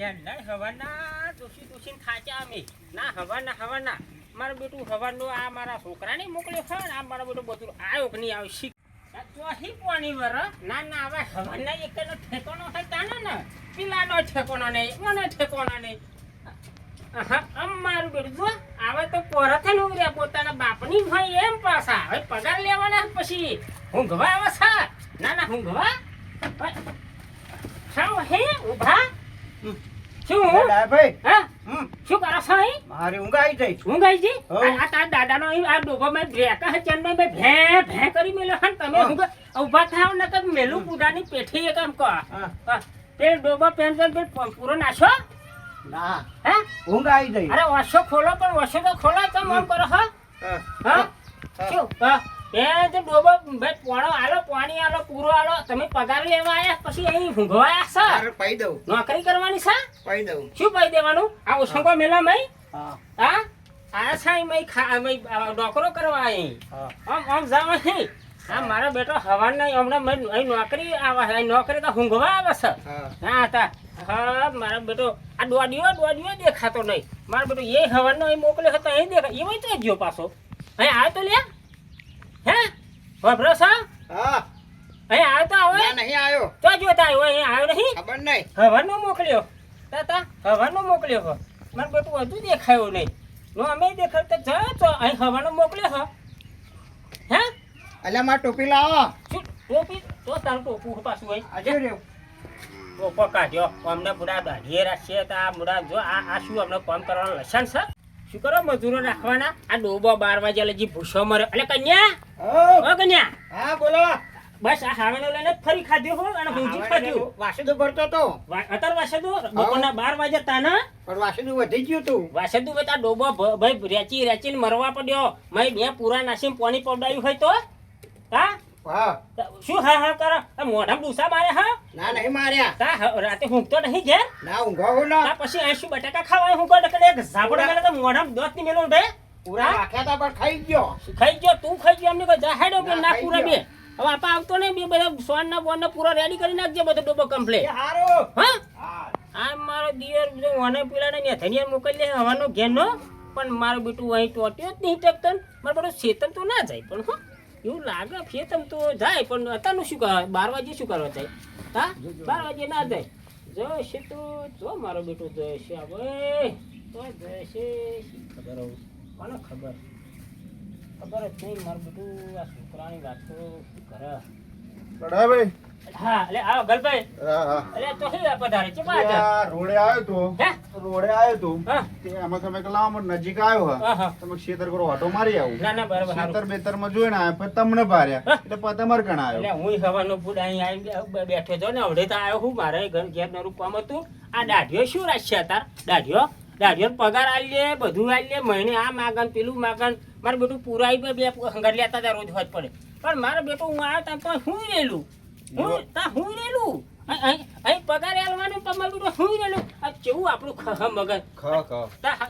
ઘેર લઈ હવાના દોશી થાચા અમે ના હવાના મારું બેટું હવાનું આ મારા છોકરાને મોકલ્યો છે ને આ મારા બેટું બધું આવ્યો કે નહીં આવ્યો શીખ ચોહી પોણી વર ના હવે હવાના એકનો ઠેકોનો થાય તાને ને પીલાનો ઠેકોનો નહીં મને ઠેકોનો નહીં આમ મારું બેટું જો આવે તો પોરથે નું રે પોતાના બાપની હોય એમ પાછા હવે પગાર લેવાના પછી ઊંઘવા આવે છે ના ઊંઘવા સાવ હે ઉભા શું ભાઈ હા શું કરો છો અહીં મારી ઊંઘ આવી જાય ઊંઘ આવી જી આ તાર દાદાનો આ ડોબો મેં ભેકા હે ચંદ મેં ભે કરી મેલ્યો હન તમે ઊંઘ ઉભા થાવ ન તો મેલું પૂડાની પેઠી એક આમ કહો તે ડોબો પેન પૂરો નાશો ના હે ઊંઘ આવી જાય અરે વાસો ખોલો પણ વાસો તો ખોલો તો મમ કરો હા હા શું એ તો ડોબો ભાઈ પોણો આલો પાણી આલો પૂરો આલો તમે પગાર લેવા આયા પછી અહીં ઊંઘવા આયા છો પાઈ દઉં નોકરી કરવાની છે પાઈ દઉં શું પાઈ દેવાનું આ ઓસંગો મેલા મય હા આ સાઈ મય નોકરો કરવા અહીં આમ જાવ નહીં હા મારો બેટો હવાન નહીં હમણાં અહીં નોકરી આવે છે નોકરી તો ઊંઘવા આવે છે હા તા હા મારો બેટો આ દોડિયો દેખાતો નહીં મારો બેટો એ હવાનો અહીં મોકલ્યો હતો અહીં દેખાય એમાં તો ગયો પાછો અહીં આવે તો લે હે વાપરો છો હા અહીં આવે તો આવે નહીં આવ્યો તો જોતા આવ્યો અહીં આવ્યો નહીં ખબર નહીં હવાનો મોકલ્યો તા હવાનો મોકલ્યો હો મારું બેટું હજુ દેખાયો નહીં નો અમે દેખાડતો જાય તો અહીં હવાનો મોકલ્યો હો હે અલ્યા માર ટોપી લાવો શું ટોપી તો તારું ટોપું પાછું હોય આજે રહ્યો ટોપો કાઢ્યો અમને બુડા દાઢીએ રાખીએ તો આ બુડા જો આ શું અમને કામ કરવાનું લસણ છે શું કરો મજૂરો રાખવાના આ ડોબો 12 વાગે લગી ભૂસો મરે એટલે કન્યા ઓ કન્યા હા બોલો બસ આ હાવેનો લઈને ફરી ખાધ્યો હો અને ભૂજી ખાધ્યું વાસુદો ભરતો તો અત્યારે વાસેદુ બપોરના 12 વાગે તાના પણ વાસુદો વધી ગયું તું વાસેદુ બેટા ડોબો ભાઈ રેચીને મરવા પડ્યો મેં બે પૂરા નાસીને પાણી પવડાયું હોય તો હા હા શું હા કરો મોઢામાં ડૂસા મારે હા ના નહીં માર્યા તા રાતે ઊંઘતો નહીં ઘેર ના ઊંઘો હો ના તા પછી 80 બટાકા ખાવા હું કોડ એક ઝાપડ મેલે તો મોઢામાં દોત ની મેલો બે પૂરા રાખ્યા તા પણ ખાઈ ગયો ખાઈ ગયો તું ખાઈ ગયો અમને કોઈ જાહેડો કે ના પૂરા બે હવે આપા આવતો નહીં બે બધા સોન ના બોન ના પૂરા રેડી કરી નાખજે બધો ડોબો કમ્પ્લીટ એ હારો હા આ મારો દિયર જો ઓને પેલા ને ધનિયા મોકલી લે હવાનો ઘેરનો પણ મારો બેટું અહીં ટોટ્યો જ નહીં ટકતો મારો બેટો શેતમ તો ના જાય પણ હો એવું લાગે ફેતમ તો જાય પણ અત્યારનું શું કરે 12 વાગે શું કરવા જાય હા 12 વાગે ના જાય જશે તો જો મારો બેટો જશે હવે તો જશે ખબર હોવું કોને ખબર જ નહીં મારું બેટું આ છોકરાની વાત તો શું કરે ભાઈ હા એટલે આવો ગલભાઈ હા એટલે તો હે પધારે છે પાછા રોડે આવ્યો તો હે રોડે આવ્યો તો હા તે આમાં તમે કલામ નજીક આવ્યો હા તમે ખેતર કરો ઓટો મારી આવું ના બરાબર ખેતર બેતર માં જોઈને આવ્યો પછી તમને ભાર્યા એટલે પતા મર કણ આવ્યો એટલે હું હવાનો ફૂડ અહીં આવી બેઠો છો ને અવડે તો આવ્યો હું મારે ઘેર નરું કામ હતું આ દાઢીઓ શું રાખશે તાર દાઢીઓ પગાર આલીએ બધું આલીએ મહિને આ માગન પેલું માગન મારું બેટું પુરાઈ બે હંગાર લેતા હતા રોજ હોત પડે પણ મારો બેટો હું આવ્યો તા તો હું રેલું અહીં પગાર આલવાનું તમારું બેટો હું રેલું આ કેવું આપણું મગજ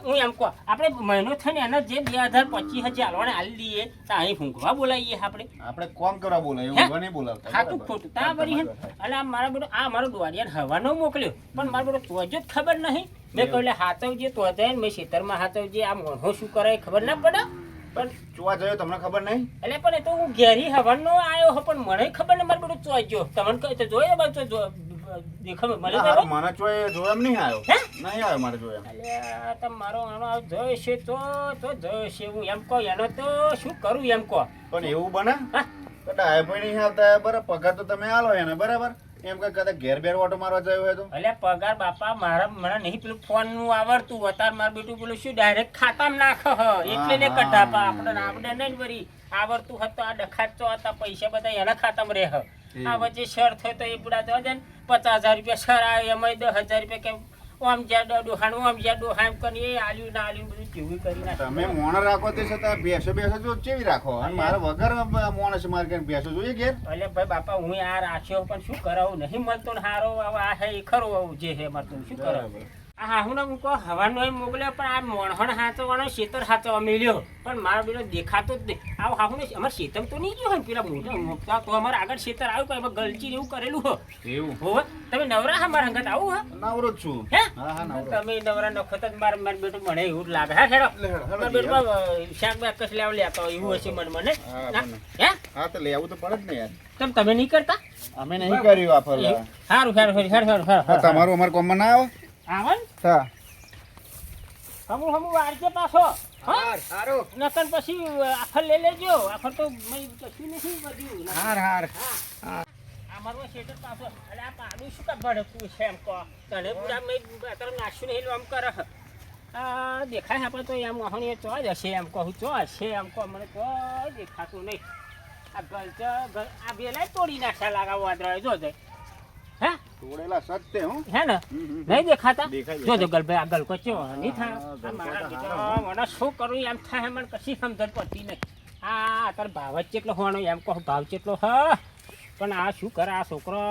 હું એમ કહો આપણે મહિનો થઈને એના જે 2025 આલવાને આલી દઈએ તો અહીં ઊંઘવા બોલાવીએ આપણે કોમ કરવા બોલાય એવું નહીં બોલાવતા ખાતું ખોટું તા બરી અને આ મારા બેટો આ મારો દોડિયાને હવાનો મોકલ્યો પણ મારો બેટો તો જ ખબર નહીં મેં કહ્યું હાથવજે તો જાય મેં ખેતરમાં હાથવજે આ મોણો શું કરે ખબર ના પડે પણ જોવા જયો તમને ખબર નહીં એટલે પણ એ તો હું ઘેરી હવાનો આવ્યો હો પણ મને ખબર ને મારો બેટો ચોઈ ગયો તમને કહે તો જોયો બાજુ દેખાવ મને મને જોયો એમ નહીં આવ્યો નહીં આવ્યો મારે જોયો એટલે તમારો આનો જોયો છે તો જોયો છે હું એમ કહું એનો તો શું કરું એમ કહો પણ એવું બને તો ડાય પણ નહીં આવતા બરાબર પગાર તો તમે આલો એને બરાબર એમ કે કદાચ ઘેર બેર ઓટો મારવા જયો હોય તો એટલે પગાર બાપા મારા મને નહીં પેલું ફોન નું આવડતું અત્યારે મારું બેટું પેલું શું ડાયરેક્ટ ખાતામાં નાખો એટલે ને કઢાપા આપણે નહીં વળી આવડતું હતું આ ડખાચો હતા પૈસા બધા એના ખાતામાં રહે આ વચ્ચે શર થયો તો એ પૂરા તો ને 50,000 રૂપિયા શર આવે એમાં 10,000 રૂપિયા કે આમ જ્યાં ડોહાણું આમ જ્યાં ડોહામ કરી એ આલ્યું ના આલ્યું બધું જેવું કરી નાખે તમે મોણ રાખો તે છતાં બેસો જો કેવી રાખો અને મારે વગર મોણસ માર કે બેસો જોઈએ ઘેર એટલે ભાઈ બાપા હું આ રાખ્યો પણ શું કરાવું નહીં મળતો ને હારો આ હે ખરો જે હે મળતું શું કરાવું હા હું હું કહો હવાનો મોકલ્યો પણ આ મોણહણ હાચવાનો શેતર હાચવા મેલ્યો પણ મારો બેટો દેખાતો જ નહીં આવું હાહું ને અમારે શેતમ તો નહીં ગયો હોય ને પેલા મોટા મોટા તો અમારે આગળ શેતર આવ્યું પણ એમાં ગલચી એવું કરેલું હો એવું હોવે તમે નવરા હા મારા હંગાત આવું હા નવરો જ છું હે હા નવરો તમે નવરા નખો તો મારો બેટો મને એવું જ લાગે હા હેડો મારા બેટો શાક બાક કશ લેતા હોય એવું હશે મને હે હા તો લેવું તો પડે જ ને યાર તમે નહીં કરતા અમે નહીં કર્યું આ ફરવા સારું સારું તમારું અમારે કોમમાં ના આવે આવો ને હા હમું વારજે પાછો હાર હારું નકર પછી આફર લઈ લેજો આફર તો કશું નથી બધું હાર હાર અમારું શેટર પાછો એટલે આ પાડું શું કા ભડકું છે એમ કહો તને પૂરા મેં અત્યારે નાખ્યું નહીં આમ કરે આ દેખાય આપણે તો એમ મોહણીએ ચો જ હશે એમ કહું ચો હશે એમ કહો મને કોઈ દેખાતું નહીં આ આ બેલાય તોડી નાખ્યા લાગાવો વાદળા જો જાય હે તોડેલા સત્ય હું હે ને નહીં દેખાતા દેખાય જોજો ગલભાઈ આ ગલકો ચો નહીં થાય આ મારા બેટા મને શું કરું એમ થાય મને કશી સમજણ પડતી નહીં આ અત્યારે ભાવ જ કેટલો હોવાનો એમ કહો ભાવ કેટલો હ પણ આ શું કરે આ છોકરો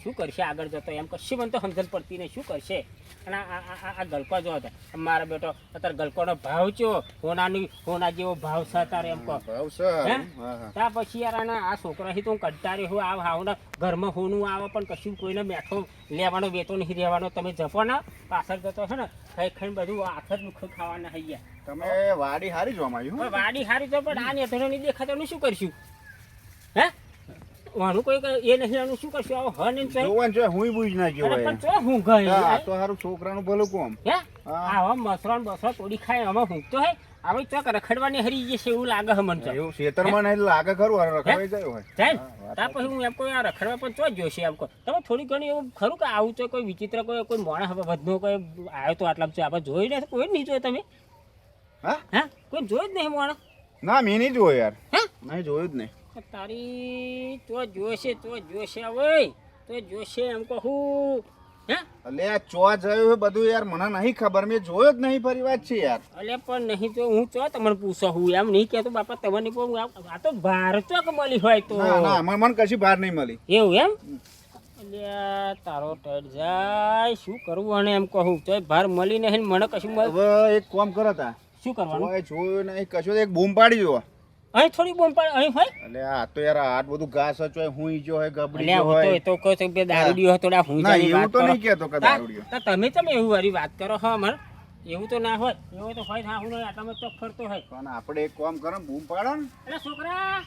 શું કરશે આગળ જતો એમ કશી મને તો સમજણ પડતી નહીં શું કરશે અને આ ગલકો જો હતા મારા બેટો અત્યારે ગલકોનો ભાવ ચો હોના જેવો ભાવ છે અત્યારે એમ કહો ભાવ છે હે હા હા ત્યાં પછી યાર આ છોકરાથી તો હું કંટાળી હું આવના ઘરમાં હોનું આવે પણ કશું કોઈને બેઠો લેવાનો વેતો નહીં રહેવાનો તમે જપો ને પાછળ જતો છે ને ખાઈ ખાઈને બધું હાથ જ મુખ ખાવાના થઈ ગયા તમે વાડી હારી જોવામાં આવ્યું પણ વાડી સારી તો પણ આ નેથોને નહીં દેખાતો એનું શું કરશું હે વાનું કોઈ એ નહીં આનું શું કરશું આવો હન ને જોવાનું છે હું બુજ ના ગયો પણ ચો હું ગઈ હા તો હારું છોકરાનું ભલું કોમ હે આવા મસરાન બસરા તોડી ખાય અમે હું તો હે હવે ચોક રખડવાની હરી જશે એવું લાગે છે મને તો એવું ખેતરમાં નહીં લાગે ખરું રખડાઈ ગયો હોય જાય ત્યાં પછી હું એમ કોઈ આ રખડવા પણ ચો જોશે એમ કહો તમે થોડી ઘણી એવું ખરું કે આવું તો કોઈ વિચિત્ર કોઈ માણસ હવે બધનો કોઈ આવ્યો તો આટલા છે આપણે જોઈ નથી કોઈ નહીં જોયું તમે હા કોઈ જોયું જ નહીં માણસ ના મેં નહીં જોયો યાર હે નહીં જોયું જ નહીં તારી તો જોશે હવે તો જોશે એમ કહું હે અલે આ ચો જયું બધું યાર મને નહીં ખબર મેં જોયો જ નહીં ફરી વાત છે યાર અલે પણ નહીં તો હું ચો તમને પૂછો હું એમ નહીં કહેતો બાપા તમને આ તો બહાર ચોક મળી હોય તો ના મને કશી બહાર નહીં મળી એવું એમ એટલે તારો ટેડ જાય શું કરવું અને એમ કહું તો બહાર મળી નહીં મને કશું હવે એક કામ કરો તા શું કરવાનું જોયું નહીં કશું એક બૂમ પાડી જો અહીં થોડી બોમ્બ પાડ અહીં હોય એટલે આ તો યાર આ બધું ઘાસ હોય હું ઈજો હોય ગબડી એટલે હોય હું તો કહો છો કે દારૂડિયો હતો હું ના જાની એવું વાત તો કરો નહીં કહેતો કે દારૂડિયો તો તમે તમે એવું વાળી વાત કરો હા મને એવું તો ના હોય એવું તો હોય હા હું નહીં આટલામાં ચોક ફરતો હોય પણ આપણે એક કામ કરો બૂમ પાડો ને એટલે છોકરા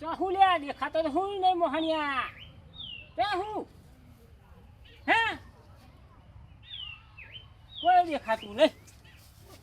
ચોહું લે દેખાતો તો હું નહીં મોહણિયા ચોહું હે કોઈ દેખાતું નહીં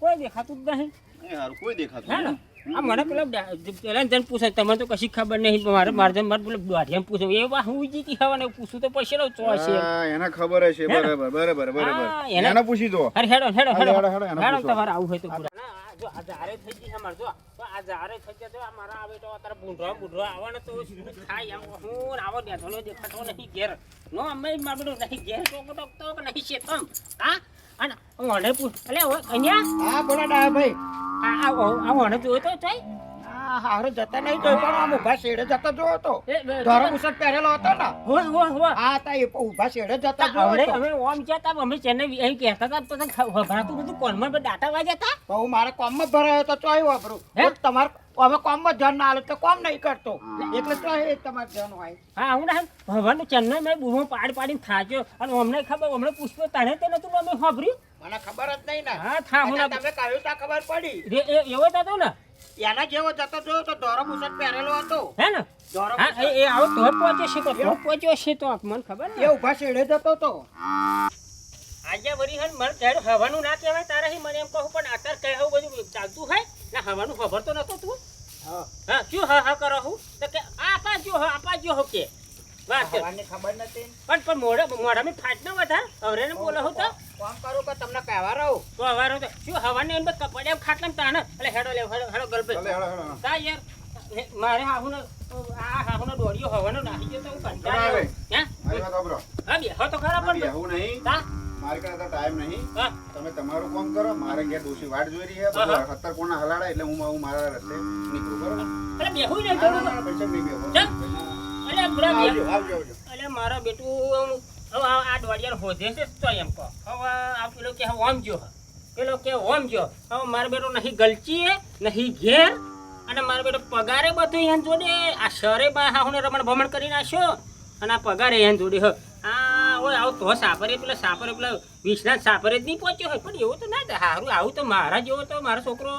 કોઈ દેખાતું જ નહીં નહીં હારું કોઈ દેખાતું હે ને નહીં. આ મને પેલા જણ પૂછે તમને તો કશી ખબર નહીં મારે પેલો દોઢિયામ પૂછે એવા હું જીતી ખાવાને પૂછું તો પછી નો ચો છે હા, એને ખબર હશે બરાબર હા, એને- એને પૂછી દો અરે હેડો હેડો હેડો હેડો, હેડો, એને હેડો પૂછો. તમારે આવું હોય તો પૂરા ના, આ જો આ જારે થઈ ગઈ છે અમારે જો તો આ જારે થઈ ગયા તો આ મારા આવે તો અત્યારે બુંઢો આવવાનો તો શું થાય એમ હું આવો બેઠો દેખાતો નહીં ઘેર નો અમે મારું બધું નહીં ઘેર તો નહીં છે તમ હા અને મને પૂછ એટલે અહીંયા હા બોલો ડાયાભાઈ આ મને જોયો તો ચાઈ હા હારે જતા નહીં જોઈ પણ આમ ઊભા શેડે જતા જોયો હતો એ ધોરો બુશર્ટ પહેરેલો હતો ને હો હા તા એ ઊભા શેડે જતા હવે જોયો હતો અમે ઓમ જતા અમે ચેન્નઈ અહીં કહેતા હતા તો ભરાતું બધું કોનમાં ડાટા વાગ્યા હતા તો હું મારા કોમમાં ભરાયો તો ચોય વાપરું હે? તમારે હવે કોમમાં ધ્યાન ના આલે તો કોમ નહીં કરતો એટલે તો એ તમારે ધ્યાન હોય હા હું ના ભગવાનનું ચેન્નઈ મેં બૂમો પાડીને થાક્યો અને અમને ખબર અમને પૂછ્યો તાણે તે નતું અમે સાંભળ્યું મને ખબર જ નહીં ને હા થા હું એટલે તમે કહ્યું તો ખબર પડી એવો જ હતો ને એના જેવો જતો જોયો તો ધોરો બુશર્ટ પહેરેલો હતો હે ને ધોરો હા એ આવો તો પહોંચ્યો છે તો પહોંચ્યો છે તો મને ખબર એ ને ઊભા શેડે જતો તો આજે વરી હન મને કહે હવાનું ના કહેવાય તારાથી મને એમ કહું પણ અત્યારે કહેવું બધું ચાલતું હોય ને હવાનું ખબર તો નતો તું હા હા શું હા હા કરો હું તો કે આપા જો હો કે વાત કર. ભગવાનને ખબર નથી પણ મોઢામાં ફાટ ન વધાર હવે ને બોલો હું તો કોમ કરું કે તમને કહેવા રહું તો હવારો તો શું હવાને એમ કપડે ખાટલામ તાણે એટલે હેડો લે હેડો ગલબે હેડો. તા યાર મારે હાહુનો આ હાહુનો દોડ્યો હવાનો નાખી ગયો તો હું કંટાળ્યો આવે. હે મારી વાત સાંભળો. હા બે હો તો ખરા પણ બેહવું નહીં તા મારી પાસે ટાઈમ નહીં હા તમે તમારું કામ કરો મારે ઘેર ડોશી વાટ જોઈ રહી છે હા. 70 કોણા હલાડા એટલે હું મારા રસ્તે નીકળું બરોબર અરે બેહું નહીં ના, ના, થોડું ના, પૈસા નહીં બેહો. ચમ. અરે બુડા બે આવજો આવજો આવજો અરે મારા બેટું હવે આ દોડિયાર હોધે છે તો એમ કહો હવે આ પેલો કે ઓમ જો પેલો કે ઓમ જો હવે મારો બેટો નહીં ગલચી નહીં ઘેર અને મારો બેટો પગારે બધું એન જોડે આ શરે બા હાહુને રમણ ભમણ કરી નાખ્યો અને આ પગારે એન જોડે આ ઓય આવું તો સાપરે પેલા વિશ્વનાથ સાપરે જ નહીં પહોંચ્યો હોય પણ એવું તો ના થાય સારું આવું તો મારા જેવો તો મારો છોકરો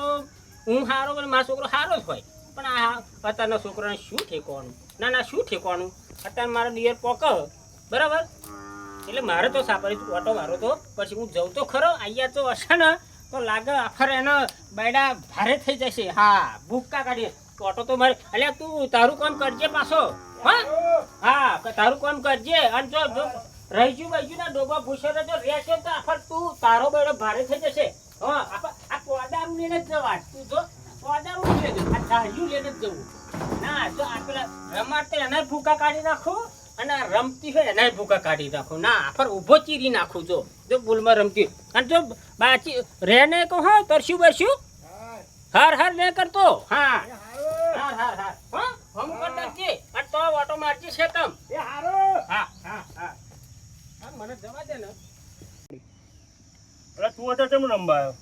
હું સારો અને મારો છોકરો સારો જ હોય પણ આ અત્યારના છોકરાને શું ઠેકવાનું ના શું ઠેકવાનું અત્યારે મારો દિયર પોક બરાબર એટલે મારે તો સાપરે ઓટો મારો તો પછી હું જઉં તો ખરો અહીંયા તો હશે ને તો લાગે આખર એનો બેડા ભારે થઈ જશે હા ભૂક્કા કાઢીએ ઓટો તો મારે અલ્યા તું તારું કામ કરજે પાછો હા તારું કામ કરજે અને જો રહીજુ બહીજુ ના ડોબા ભૂસે જો રહેશે તો આખર તું તારો બેડો ભારે થઈ જશે હા આ પોદારું લઈને જ જવા તું જો પોદારું લઈને આ ધાર્યું લઈને જ જવું ના જો આ પેલા રમાડતે એના ભૂકા કાઢી નાખો અને રમતી હોય એના ભૂકા કાઢી નાખો ના આખર ઊભો ચીરી નાખું જો ભૂલમાં રમતી અને જો બાચી રેને કહો હા તરશું બરશું હાર ને કરતો હા હાર હા હમ કરતા છે અને તો ઓટો મારજી છે તમ એ હારો હા મને જવા દે ને અરે તું હતો કેમ રમવા આવ્યો?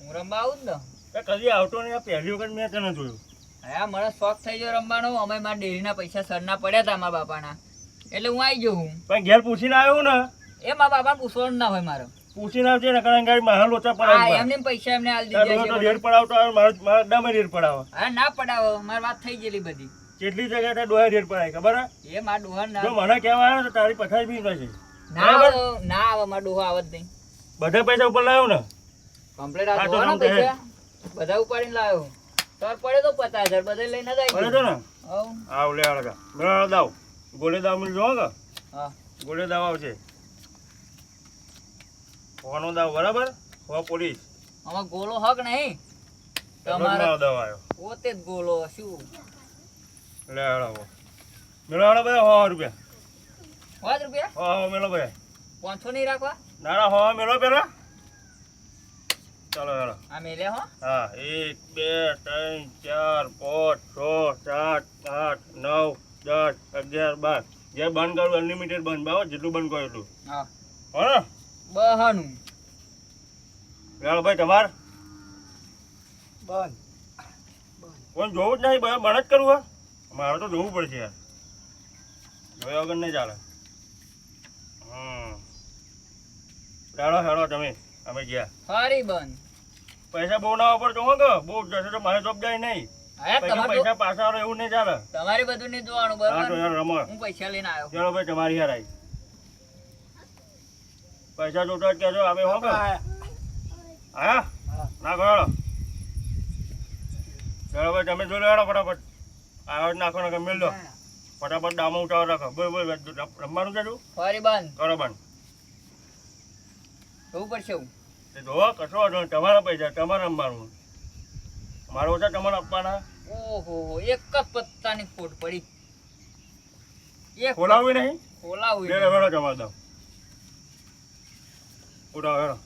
હું રમવા આવું જ ને. એ કદી આવતો નહીં, આ પહેલી વખત મેં તને જોયું. હા મને શોખ થઈ ગયો રમવાનો. અમે મારા ડેરીના પૈસા સરના પડ્યા હતા મારા બાપાના, એટલે હું આવી ગયો. હું પણ ઘેર પૂછીને આવ્યો ને એ મારા બાપા પૂછવાનું ના હોય મારે. પૂછીને આવજે ને કારણ કે મારા લોચા પડાવ એમને પૈસા એમને હાલ દીધા છે. રેડ પડાવતો આવે મારા દામે રેડ પડાવે. હા ના પડાવો, મારી વાત થઈ ગયેલી બધી. કેટલી જગ્યાએ ડોહા રેડ પડાય ખબર હે? એ મારા ડોહા ના જો મને કહેવા આવ્યો તો તારી પથારી બી નથી. ના આવે મારા ડોહા આવત નહીં. બધા પૈસા ઉપર લાવ્યો ને કમ્પ્લેટ આ ડોહાના પૈસા બધા ઉપાડીને લાવ્યો. તાર પડે તો 50,000 બધા લઈને જ આવી પડે તો ને હવ આવ લે આળગા મેળા દાવ ગોળે દાવ મિલ જો કે હા ગોળે દાવ આવશે. ફોનો દાવ બરાબર હો પોલીસ આમાં ગોલો હક નહીં તમારો તમારો દાવ આવ્યો પોતે જ ગોલો શું લે આળો મેળા આળો ભાઈ 100 રૂપિયા 5 રૂપિયા હો મેળો ભાઈ 500 નહીં રાખવા. ના ના હો મેળો પેલા ચાલો હેલો આ મેલે હો. હા 1 2 3 4 5 6 7 8 9 10 11 12 જે બંધ કરું અનલિમિટેડ બંધ બાવો જેટલું બંધ કરો એટલું હા હો ને બહાનું હેલો ભાઈ તમાર બંધ કોઈ જોવું જ નહીં બને જ કરવું હા મારે તો જોવું પડશે યાર જોયા વગર નહીં ચાલે. હેડો હેડો તમે અમે ગયા ફરી બંધ. પૈસા બહુ ના વાપરજો હો કે બહુ જશે તો મારે જવાબદારી નહીં. હા તમારે પૈસા પાછા આવે એવું નહીં ચાલે. તમારે બધું નહીં જોવાનું હા તો બરાબર. યાર રમો હું પૈસા લઈને આવ્યો. ચલો ભાઈ તમારી યાર આવી પૈસા જોતા જ કહેજો અમે હો કે હા ના કરો ચલો ભાઈ તમે જોઈ લો હેડો ફટાફટ આવ્યો જ નાખો ને મેળ દો ફટાફટ ડામો ઉઠાવો રાખો બોલ રમવાનું છે તું ફરી બંધ કરો બંધ જોવું પડશે. હું એ જોવો કશો વાંધો નહીં. તમારા પૈસા તમારે રમવાનું મારો ઓછા તમારે આપવાના. ઓહો એક જ પત્તાની ખોટ પડી. એક ખોલાવી નહીં ખોલાવું લે હેડો તમારે દો ઉઠાવો હેડો.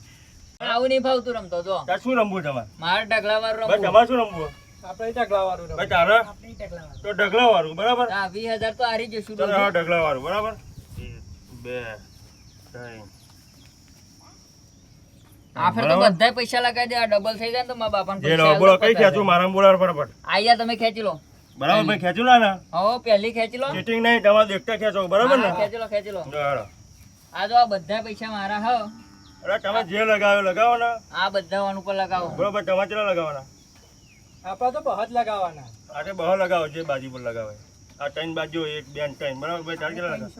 આવું નહીં ફાવતું રમતો જો. ત્યાં શું રમવું તમારે મારે ઢગલા વાર ભાઈ રમવું. તમારે શું રમવું આપણે ઢગલા વાળું ભાઈ તારે તો ઢગલા વાળું બરાબર. હા 20,000 તો હારી જશું. ચાલો હા ઢગલા વાળું બરાબર 1 2 3 આ ફેર તો બધાય પૈસા લગાવી દે. આ ડબલ થઈ જાય ને તો મારા બાપાને જે પૈસા બોલો આલવા કઈ પડતા ખેંચું મારા બોલાવ ફટાફટ આયા તમે ખેંચી લો. બરાબર ભાઈ ખેંચું ના ને હવે પહેલી ખેંચી લો. ચીટિંગ નહીં તમારે દેખતા ખેંચો બરાબર ને હા, ખેંચી લો ખેંચી લો. હેડો. આ જો આ બધા પૈસા મારા હ. અરે તમે જે લગાવ્યો લગાવો ને આ બધા वन ઉપર લગાવો. બરોબર તમારે કેટલા લગાવવાના આપણે તો બહત લગાવવાના. આજે બહુ લગાવો જે બાજુ પર લગાવે આ 3 બાજુ 1 2 3 બરાબર ભાઈ ચાર કેટલા લગાવ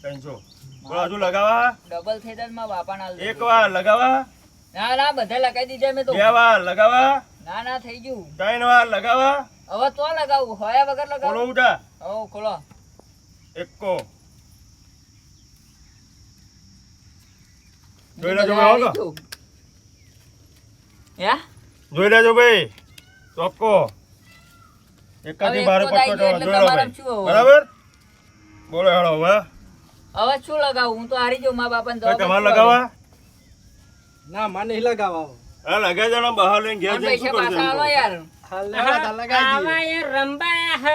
300 બોલો હજુ લગાવા ડબલ થઈ જાય તો મારા બાપાને આલ દેજો. એક વાર લગાવા ના ના બધા લગાવી દીધા મેં તો. 2 વાર લગાવા ના ના થઈ ગયું. 3 વાર લગાવા હવે તો લગાવું હોયા વગર બોલો લગાવું. ઉઠા હો ખોલો. એકો જોઈ લેજો ભાઈ હો તો. યા જોઈ લેજો ભાઈ ચોક્કો એકાથી હવે બાર એક તો પટ્ટો થઈ ગયો જોઈ લો એટલે ભાઈ તમારે શું હવે? બરાબર બોલો હેડો હવે હવે શું લગાવું? હું તો હારી જાઉં. મારા બાપાને ભાઈ જવાબ તમારે આપવો લગાવા ના મને નહીં લગાવવા. હા લગાવી દેવાનો બહાર લઈને ઘેર પડે. જઈને પણ શું પૈસા કરજો પાછા એમ આલો કહું. યાર. હાલ લગાવી આવા એ રંબાયા હ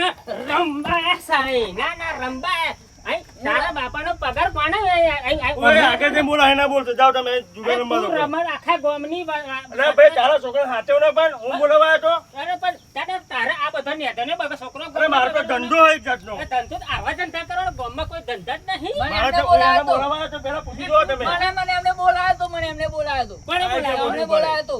ના રંબાયા સાઈ ના રંબાયા આય, તારા બાપાનો પગાર કોને ઓય આગળ જેમ બોલા એના બોલતો જાઓ તમે જુગાર રમવા દો રમણ આખા ગામની અરે ભાઈ તારા છોકરા હાચવ ને પણ હું બોલાવા આવ્યો તો અરે પણ દાદા તારે આ બધા નેતાને બાબા છોકરો અરે મારો તો ધંધો હોય જાતનો ધંધો તો આવા ધંધા કરવાનો ગામમાં કોઈ ધંધા જ નહીં મને મારા એમને તો એને બોલાયો તો. બોલાવા આવ્યો તો પહેલા પૂછી દો તમે મને એમને બોલાયો તો, મને એમને બોલાયો તો. કોણે બોલાવ્યો? એમને બોલાયો તો.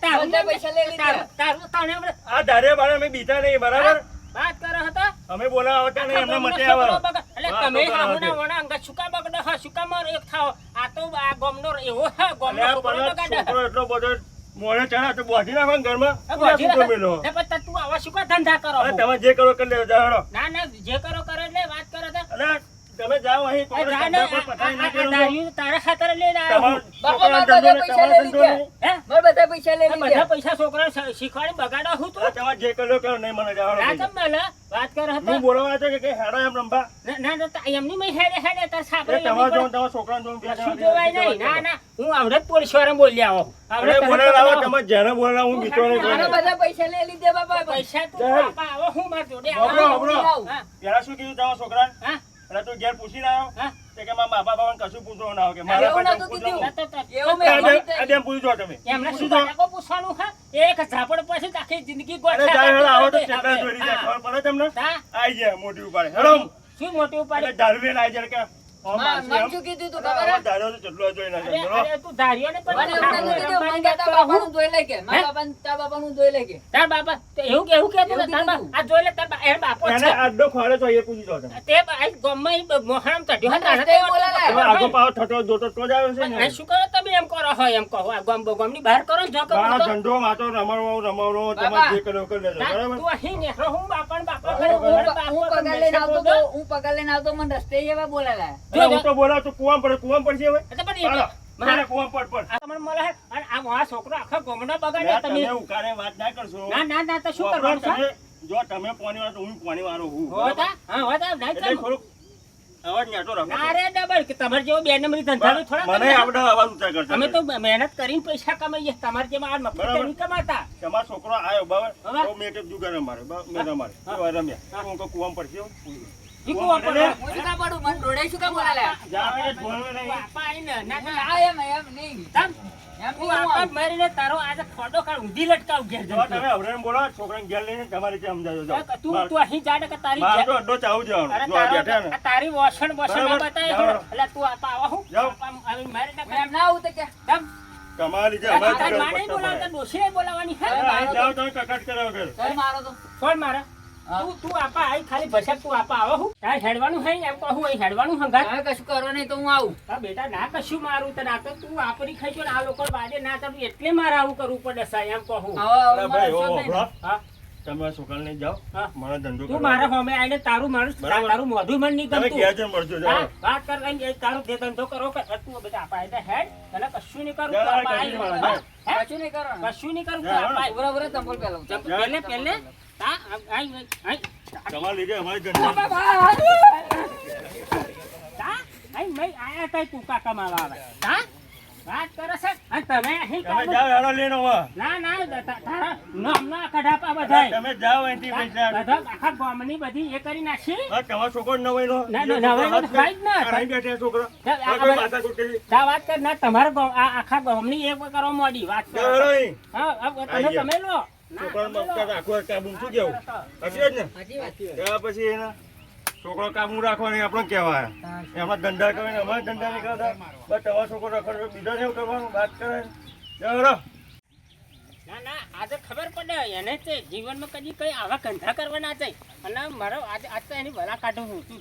તારું બધા પૈસા લઈ લીધા. તારું તને આપણે આ ધારે બારે અમે બીતા નહીં બરાબર વાત કરો હતા અમે બોલાવા આવતા નહીં એમના મતે છોકરો આવો બગા- એટલે વાહ, તમે છોકરા હામુના હાથે. વણા અંગા છુકા બગડો હા છુકા માર એક થાઓ આ તો આ ગામનો એવો હા ગામનો અલ્યા છોકરો પણ બગાડે. છોકરો એટલો બધો મોઢે ચડા તો બોધી નાખો ને ઘરમાં આ પૂરા બોધી છૂટો મેલો. ને પણ તું આવા શું કા ધંધા કરો અરે તમે જે કરો કરી લેજો જાઓ ના ના જે કરો કરો એટલે વાત કરો તો અરે તમે જાઓ અહીં આ તમારે જા ને, ધંધા પર પતાવી આ નાખેલો છે. દારૂ તારા ખાતર લઈને આવ્યો તમારા બાપા, છોકરાનો મારા ધંધો બધા નહીં, પૈસા તમારો લઈ ધંધો લીધા. નહીં. મારા બધા પૈસા લઈ આ બધા લીધા. પૈસા છોકરા શીખવાડી બગાડો હું તું અરે તમારે જે કર્યો કરો નહીં મને જાઓ ના નહીં. કેમ મળે વાત કરો હું હતા બોલાવા આવ્યો કે હેડો એમ રમવા ના ના તો એમની મેં હેડે હેડે તાર સાપરે અરે તમારે જોવાનું તમારા છોકરાને જોવાનું બે શું જણા જોવાય નહીં ના ના હું આવડે જ પોલીસ વાળા બોલી આવો આવડે અરે તરત બોલાવા જ તમે જેને બોલાવા હું બીતો નહીં મારા કોઈ બધા પૈસા લઈ લીધા બાપા. પૈસા તું ચાલ. બાપા આવો હું માર જોડે બાપરો, આવો. બાપરો. હા, પેલા શું કીધું તમારા છોકરાને હા, એટલે તું ઘેર પૂછીને આવ્યો હા. તે કે મારા મા બાપાને કશું પૂછવું ના હોય કે મારા એવું પાસે નતું પૂછો. કીધું. તો- એવું તો- મેં આ બેન પૂછજો તમે એમને શું પૂછજો. બાળકો પૂછવાનું હા એક ઝાપડ પછી તો આખી જિંદગી અરે ગોઠવ્યા જાય હેડો, આવો તો કરતી ચેટલા હતી. જોઈ લીધા. હા. ખબર પડે તમને હા. આઈ જાય મોટી ઉપાડે હેડો શું મોટી એટલે ઉપાડી ધારું લઈને આઈ જાય કે આમ મારશે મને આમ. શું કીધું તું અરે ખબર આવો હે? ધાર્યો તો ચેટલો જોઈ નાખે. અરે બોલો. અરે તું ધાર્યોને પણ મને એવું નતું કીધું. મને કે તારા બાપાનું ધોઈ લે કે. મારા બાપાને તારા બાપાનું ધોઈ લે કે. તાર બાપા તો એવું કેવું કહેતો એવું તાર બાપ કીધું. આ જોઈ લે તાર એ બાપો એને છે આડો ખોરે તો એ પૂછી દો તમે તે આ ગામમાં ઈ મોહરામ ચઢ્યો મને તારે રસ્તે તો બોલાવે. તમે આગો પાવ થતો જોતો તો જ આવ્યો છે પણ આ ને શું કરો તમે એમ કરો હો એમ કહો આ ગામની બહાર કરો ને જો કરો મારા તો. ધંધો માતો રમાડવો બાપા. તમારે જે કર્યો કરી લેજો તાર બરાબર તું અહીં નેહરો હું બાપા ને બાપા હું- કરે. હું બાપા હું તો પગાર લઈને આવતો મેસે તો હું પગાર લઈને આવતો મને રસ્તે એવા બોલાલા. અરે હું તો બોલાવ તો કુવામ પડશે હવે એટલે પણ ચાલો એ- મારે કુવામ પડ આ તમને મળે હે? અને આ મારા છોકરો આખા ગામનો બગાડે ના, તમે તમે ઉકાળે વાત ના કરશો ના ના ના તો શું વાપરો કરવાનું છે તમે. જો તમે પોણી વાળો તો હું પોણી વાળો હું હોતા હા હોતા નહીં એટલે ચાલ. થોડુંક અવાજ ન્યાતો રાખો ના રે ડબલ કે તમારે જેવો બે નંબરી ધંધા થોડા મને તમે. આપણે અવાજ ઊંચા કરતા અમે તો મહેનત કરીને પૈસા કમાઈએ તમારે જેમાં આ મફત બરાબર. નહીં કમાતા તમારો છોકરો આવ્યો બરાબર હવે? તો મેં એક જુગાર અમારે મેં રમાડે તો રમ્યા તો હું કહું કુવામ પડશે હો. ઈ કુવા પર હું શું કામ પડું? મને રોડે શું કામ બોલાલા? જાઓ એ ભણવા નહીં. બાપા આઈને ના ના આ એમ નહીં. તમ એમ તું નહીં આપા આમ. મારીને તારો આજે ખોડો કાઢ ઊંધી લટકાવ ઘેર જો જઈને. તમે હવરાને બોલો છોકરાને ઘેર લઈને તમારી રીતે સમજાવજો જાઓ. તું અહીં જાડે કે તારી મારે ઘેર- તો અડ્ડો ચાવું જવાનું અરે જો આ બેઠા ને આ તારી વોસણ બોસણ ના બરાબર. બતાય જાઓ. એટલે તું આપા આવા હું જાઓ. આપા આવીને મારી હું નાખે. એમ ના આવું તો કે. તમ તમારી રીતે અમારે તારી જુગાર માને પડતા બોલાવતા પડે. ડોશીને બોલાવવાની હે અરે આ જાઓ તમે કકડ કર્યા વગર. કઈ મારો તો. છોડ મારે હા. તું આપા આઈ ખાલી ભસક તું આપા આવો હું તારે હેડવાનું હે એમ કહું અહીં હેડવાનું હંગાત હવે કશું કરો નહીં તો હું આવું. હા બેટા ના કશું મારું તને આ તો તું વાપરી ખાઈશો ને આ લોકો બાજે ના ચાલુ એટલે મારે આવું કરવું પડે સાહેબ એમ કહું હવે અરે મારે ભાઈ શોખ ઓ નહીં. ભલો. હા તમે છોકરાને લઈને જાઓ હા. મારો ધંધો તું કરો. મારા હોમે આવીને તારું મારું બરાબર. તારું મોઢું મન નહીં તમે ગમતું ઘેર જઈને મળજો હા, જાઓ. વાત કર લઈને એ તારું જે ધંધો કરો કે તું બેટા આપા એટલે હેડ તને કશું નહીં કરું જાઓ, તું આપા કશું આઈ. નહીં હા? હે? કશું નહીં કરવાનું. કશું નહીં કરું તું જાઓ. આપા આઈ. ઉભરા ઉભરા ચંપલ પહેલાવું. પહેલે પહેલે હા આઈ આઈ તમારા લીધે અમારી ધંધો હા આઈ મેં આયા તા તું કાકા માવા આવે હા વાત કરે છે અને તમે અહીં તમે કામ- જાઓ હેડો લઈને આવો. ના ના તારા નામના કઢાપા બધાય તમે જાઓ અહીંથી પૈસા બધા આખા ગામની બધી એ કરી નાખી હા, તમારો છોકરો નવાઈનો. ના, ના, નવાઈનો તો ખાય જ ના. આ અહીં બેઠા છોકરો. આ- આ- કોઈ માથાકૂટ કરી. તા વાત કર ના તમારા આ આખા ગામની એક કરવા મોડી વાત કરો જાઓ હેડો અહીં. હા તમે આઈ ગયા. તમે લો છોકરાને મગજ આખું કાબુ શું કેવું? સાચી વાત ને? સાચી વાત. ત્યાર પછી એના છોકરો કાબુ રાખવાનો આપણે કહેવાય એમાં ધંધા કરે ને અમારે ધંધા નહીં કરતા બસ તમારો છોકરો રખડે બીજાને એવું કરવાનું વાત કરે જાઓ હેડો. ના ના આજે ખબર પડે એને તે જીવનમાં કદી કઈ આવા કંઠા કરવાના છે અને મારો આજે આજ તો એની વલા કાઢું હું તું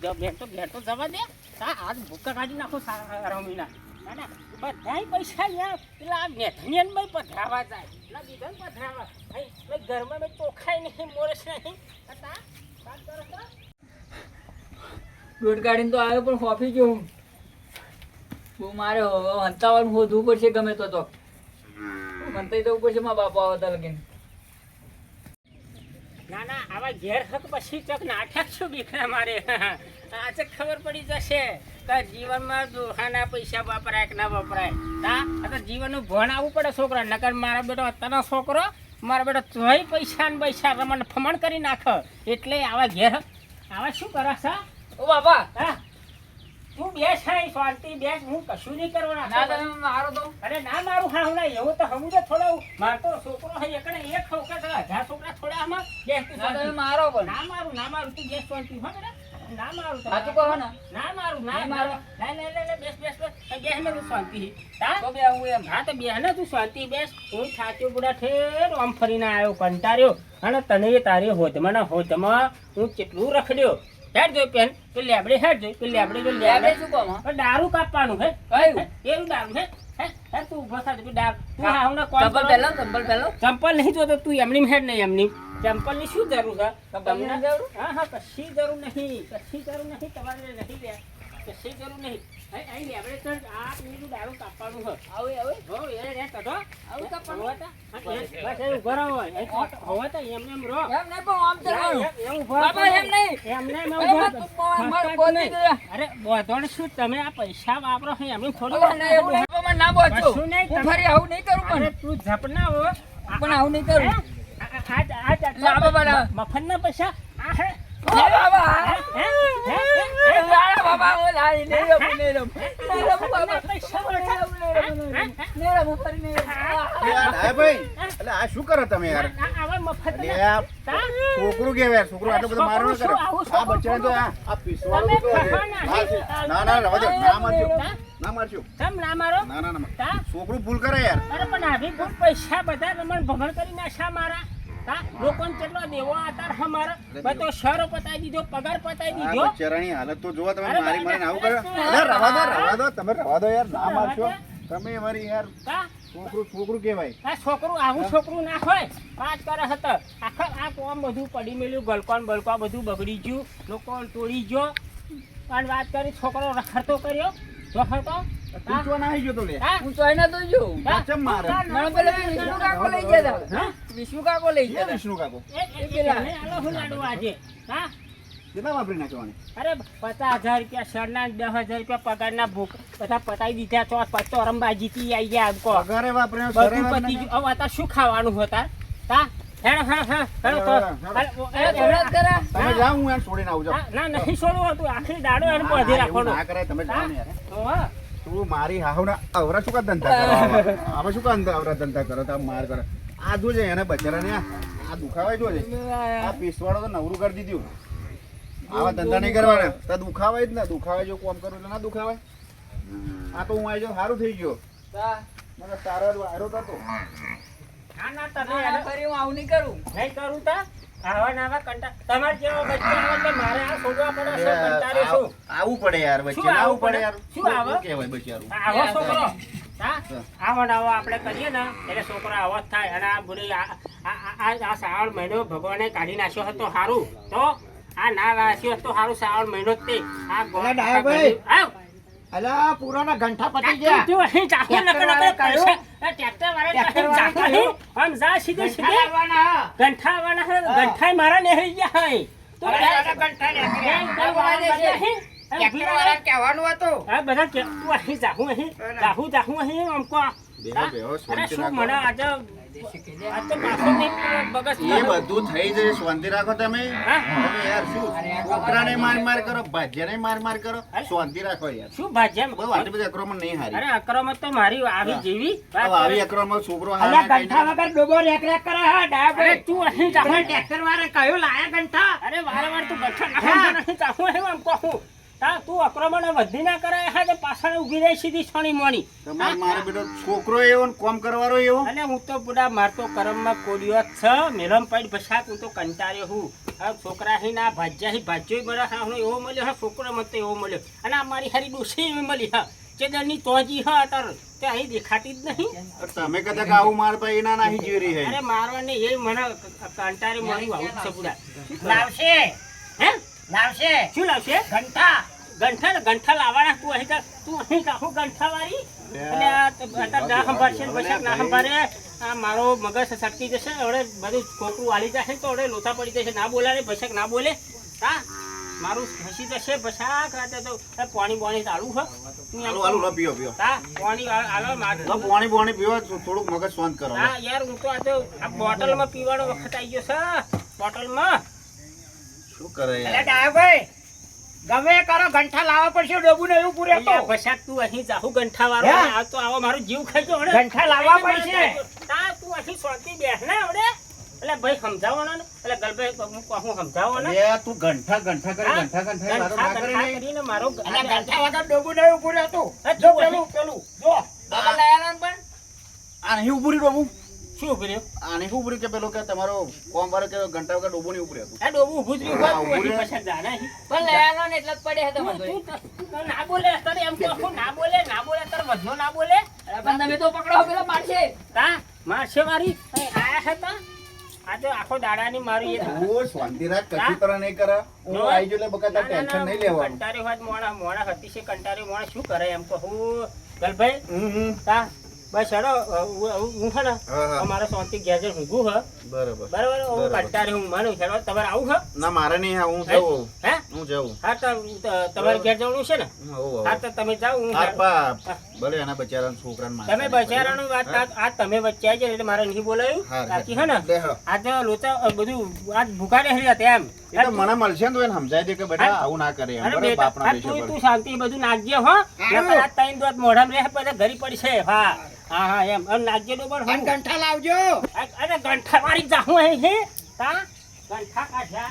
ઘેર તો જવા દે હા આજ ભૂકા કાઢી નાખો રમીના ના ના બધાય પૈસા યાર પેલા આ નેથનિયન માં પધરાવા જાય પેલા બીજા પધરાવા અહીં પેલા ઘરમાં મેં ચોખાઈ નહીં મોરસ નહીં હતા વાત કરો તો દોઢ ગાડીને તો આવ્યો પણ ફોફી ગયો હું. હું મારે હંતાવાનું હોધવું પડશે ગમે તો મંતાઈ જવું પડશે મારા બાપા આવતા લગીને. ના ના આવા ઘેર હક પછી ચક નાટક શું દીકરા મારે આજે ખબર પડી જશે કે જીવનમાં દોહાના પૈસા વપરાય કે ના વપરાય હા આ તો જીવનનું ભણ આવવું પડે છોકરા નકર મારા બેટો અત્યારનો છોકરો મારા બેટો તોય પૈસા ને પૈસા રમણ ફમણ કરી નાખે એટલે આવા ઘેર આવા શું કરે છે ઓ બાપા હા તું બેસ હે શાંતિ બેસ હું કશું નહીં કરવાના ના તમે મારો તો અરે ના મારું હા હું એવું તો હમું તો થોડો મારતો છોકરો હે એકને એક છોકરા તો 1000 છોકરા થોડા આમાં બેસ તું ના તમે શાંતિ. મારો પણ ના મારું તું બેસ શાંતિ હો બેટા ના મારું તો સાચું કહો ને ના મારું ના નહીં મારું મારો. ના બેસ બેસ બેસ બેસ ને તું શાંતિ હા તો બે હું એમ હા તો બેસ ને તું શાંતિ બેસ હું થાચ્યો બુડા ઠેર આમ ફરીને આવ્યો કંટાળ્યો અને તને તારી હોદમાં હું કેટલું રખડ્યો હેડ જોઈ પેન તો લેબડે હેડ જોઈ તો લેબડે જો બે લેબડે શું કહો માં? પણ દારૂ કાપવાનું હે કયું એવું દારૂ હે હે તું ઉભો થા તું દારૂ તું હા હું કોલ ચંપલ પહેલો ચંપલ પહેલો ચંપલ નહીં જોતો તું એમની હેડ નહીં એમની ચંપલ ની શું જરૂર છે ચંપલની તમને જરૂર? હા હા કશી જરૂર નહીં તમારે નહીં લે કશી જરૂર નહીં અહીં લેબડે તો આ પેલું દારૂ કાપવાનું છે આવે આવે હો એ રે કઢો આવું કાપવાનું? હોવા તા બસ એ ઉભો રહો હોવા તા એમને એમ રહો એમ નહીં પણ આમ ચાલવાનું એમ ઉભો રહો. બાબા એમ નહીં એમને એમ અરે ઉભો બા, તું માર- માર ગોતી દે. અરે બોધણ શું તમે આ પૈસા વાપરો છો એમને થોડી હવે ના એવું નહીં, પણ ના બોલજો. કશું નહીં, હું તમે- ફરી આવું નહીં કરું અરે પણ તું ઝપના હો પણ આવું નહીં કરું આ બાબા. મફતના પૈસા આ હે ના બાબા હે? હે? ના બાબા હું લાઈ નહીં રમું, નહીં રમું. નહીં રમું બાબા. પૈસા નહીં રમું, નહીં રમું, નહીં રમું. નહીં રમું, ફરી નહીં રમું. યાર ડાયાભાઈ એટલે આ શું કરો તમે યાર આવા મફત એટલે આ છોકરું કેવાય છોકરું આટલો બધો મારો ન કરે આ બચ્ચાને તો આ પીસવાળું તો ના ના રવા દો ના મારજો ના મારજો તમ ના મારો ના ના ના તા છોકરું ભૂલ કરે યાર અરે પણ આવી ભૂલ પૈસા બધા રમણ ભમણ કરી નાખ્યા મારા તા લોકોને કેટલો દેવો આતાર હમારા બધો શરો પતાઈ દીધો પગાર પતાઈ આ દીધો બચ્ચારાની હાલત તો જોવો તમે અરે મારી બાબા, મારીને આવું કરો અરે અરે રવા દો તમે રવા દો યાર ના મારશો રવા તમે મારી યાર તા છોકરું કહેવાય આ છોકરું આવું છોકરું ના હોય પાંચ કરે હતો આખા આ કોમ બધું પડી મેલ્યું ગલકોન બલકો બધું બગડી ગયું લોકો તોડી ગયો પણ વાત કરી છોકરો રખડતો કર્યો જો હતો તું તો ના આવી ગયો તો લે હું ચોય ના તો જોઉં. ચમ મારે મને પેલા વિષ્ણુ કાકો લઈ ગયા હતા. હા? વિષ્ણુ કાકો લઈ એ ગયા હતા. વિષ્ણુ કાકો પેલા આલો હું લાડુ આજે હા કેટલા વાપરી નાખવાની અરે 50,000 રૂપિયા શરના 10,000 રૂપિયા પગારના ભૂખ બધા પતાઈ દીધા ચોથ પત્તો રંબાજી થી આવી ગયા આમ કહો પગારે વાપરે બધું પતી ગયું હવે અત્યારે શું ખાવાનું હતા તા હેડ હેડ તો એ થોડા જ કરા. તમે જાઓ હું એને છોડીને આવું જાઉં. ના નહીં છોડવું હતું આખરી દાડો એને બધે એવું રાખવાનો ના કરાય તમે જાઓ ને યાર હા તું મારી હાહુના અવરા શું કા ધંધા કરો આવા? આવા શું કા અવરા ધંધા કરો તમે માર કરો આ જોજે એને બચારાને આ દુખાવાય જોજે આ પીસવાળો તો નવરું કરી દીધું આવા ધંધા નહીં કરવાના તો દુખાવાય જ ને દુખાવાય જો કોમ કરું એટલે ના દુખાવાય આ તો હું આવી જાઉં સારું થઈ ગયો તા. મને સારો વાયરો થતો ના ના તમે ના, ના, ફરી હું આવું નહીં કરું. નહીં કરું તા આવા ને આવા કંટા તમારે જેવો બચ્ચા આવે એટલે મારે આ છોડવા પડે છે કંટાળે શું આવું પડે યાર વચ્ચે શું આવું આવું પડે પડે? યાર શું આવે? શું કહેવાય બચારું આવો છોકરો હા આવો ને આવો આપણે કરીએ ને એટલે છોકરો આવો જ થાય અને આ બુડી આ શ્રાવણ મહિનો ભગવાને કાઢી નાખ્યો હતો સારું તો આ ના નાખ્યો હતો સારું શ્રાવણ મહિનો જ તે આ અલા ડાયાભાઈ. આવ અલા પુરાના ઘંટા પતી તું ગયા તું અહીં ચાખો ને ટ્રેક્ટર વાળા પૈસા આ ટ્રેક્ટર વાળા ટ્રેક્ટર વાળા ચાખો કહ્યું? આમ જા સીધે સીધે આવવાના. ગંઠા વાળા હે, ગંઠાય મારા નેહરી ગયા હે તો અરે દાદા ઘંટા નીકળ્યા. ટ્રેક્ટર વાળાને કહેવાનું હતું. આ બધા કે તું અહીં જાહું અહીં જાહું અહીં આમકો બેહો, બેહો, અરે શાંતિ શું રાખો. મને આજે આ તો પાછો નહીં બગસ એ બધું થઈ જાય શાંતિ રાખો તમે હા? તમે યાર શું છોકરાને માર કરો ભાજ્યાને માર કરો શાંતિ રાખો યાર શું ભાજ્યા બહુ આટલી બધી આક્રમણ નહીં હારી અરે અક્રમત તો મારી આવી જેવી હવે આવી આક્રમણ છોકરો અલા હારા ઘંટા કાંઈ વગર ડોબો રેક રેક કરે હા અરે ડાયાભાઈ. તું અહીં જાહું તમે ટ્રેક્ટર વાળા કહ્યું લાયા ઘંટા. અરે વારંવાર તું ગંઠા નહીં જાહું અહીં આમ કહું તા તું આક્રમણ વધી ના કરે હા તો પાછળ ઊભી રહી સીધી છણી મોણી તમારે મારો બેટો છોકરો એવો ને કોમ કરવાનો એવો અને હું તો પૂરા મારતો કરમમાં કોડિયો જ છે મેલમ પડી બસાક હું તો કંટાળ્યો હું હવે છોકરા હી ના ભાજ્યો મને હા એવો મળ્યો હા છોકરો મને તો એવો મળ્યો અને આ મારી હારી ડોસી એવી મળી હા ચેદરની તોજી હા અત્યારે તે અહીં દેખાતી જ નહીં તમે કદાચ આવું મારતા એના નાહી જીરી હે અરે મારવાને એ મને કંટાળી મળી આવું જ છે પૂરા લાવશે હે લાવશે શું લાવશે ઘંટા. ગંઠા લાવવાના તું અહીં કાહું ગંઠા વાળી અને આ અત્યારે ના સંભાળશે ને પછી ના સંભાળે આ મારો મગજ સટકી જશે હવે બધું છોકરું હાલી જશે તો હવે લોથા પડી જશે ના બોલાવે ભસક ના બોલે હા મારું ખસી જશે ભસાક રાતે તો પાણી બોણી ચાલુ છે હાલો હાલો લો પીઓ પીઓ હા પાણી હાલો મારે લો પાણી પીવો થોડુંક મગજ શાંત કરો હા યાર હું તો આ બોટલમાં પીવાનો વખત આવી ગયો છે બોટલમાં શું કરે અલા યાર ડાયાભાઈ ગમે એ કરો ગંઠા લાવવા પડશે ડોબું ને એવું પૂરે તો અલ્યા ભસાક તું અહીં જાહુ ગંઠા વાળો હે? આ તો આવો મારો જીવ ખાઈ ગયો હણે. ગંઠા લાવવા પડશે. તા તું અહીં શાંતિ બેસ ને આવડે એટલે ભાઈ સમજાવવાનો ને એટલે ગલભાઈ હું સમજાવો ને અરે તું ઘંટા ઘંટા કરે હા? ઘંટા ઘંટા મારો ગંઠા ના કરે ગંઠા ને. કરીને મારો અને ગંઠા વગર ડોબું ને એવું પૂરે તો જો જો પેલું પેલું જો બાબા લાયા ને પણ આ નહીં ઉભું રહ્યું બાબુ. શું ઉભી રહ્યો આ નહીં ઉભું રહ્યું કે પેલો કે તમારો કોમ વાળો કે ઘંટા વગર ડૂબો નહીં ઉભું રહ્યું. આ ડોબું ઊભું જ રહ્યું હોય, હા, તું ઊભું અહીં રહે. પછી જાણે અહીં. પણ લાયા ને એટલે જ પડ્યા હતા તું- મને તું- તું ના બોલે અત્યારે એમ કહું છું, ના બોલે તારે વધનો ના બોલે પણ તમે તો પકડો પેલા મારશે તા મારશે મારી અહીં આયા હતા આ તો આખો દાડાની મારી એ ઓ શાંતિ રાખ કશું તરહ નહીં કરે. હું જો. આવી જો એટલે બકા તારે ટેન્શન નહીં લેવાનું. કંટાળી હોય તો મોણા હતી છે કંટાળી મોણા શું કરે એમ કહું ગલભાઈ હમ. તા બસ હેડો હું છે ને હા, હા. અમારે શાંતિ ઘેર જઈને ઊંઘું હ બરાબર. બરાબર હું બરાબર. કંટાળી હું માનું હેડો તમારે આવું હ ના મારે નહીં હા, હું જઉં. હે હું જઉં. હા તો તમારે ઘેર જવાનું છે ને હું આવું, હા આવું. તો તમે જાઓ હું આ બાપ. ભલે એના બચારાના છોકરાને મારતા તમે નહીં બચારાનું વાત આ તમે વચ્ચે આવી જાય એટલે મારે નહીં બોલાયું હા, બાકી હે ને લે હેડો. આ તો લોચા બધું આજ ભૂખા રહી હતા એમ એ તો મને મળશે ને તો એને સમજાય દે કે બેટા આવું ના કરે એમ. અરે બરાબર? બેટા બાપના હા, પૈસા તું પર. તું શાંતિ બધું નાખજે હો નકર આ ત્રણ દોત મોઢામાં રહે પછી ઘરી પડશે હા હા હા એમ અને નાખજે ડોબર અને ગંઠા લાવજો અરે ગંઠા મારી જાહું અહીં હે તા ગંઠા કાઢ્યા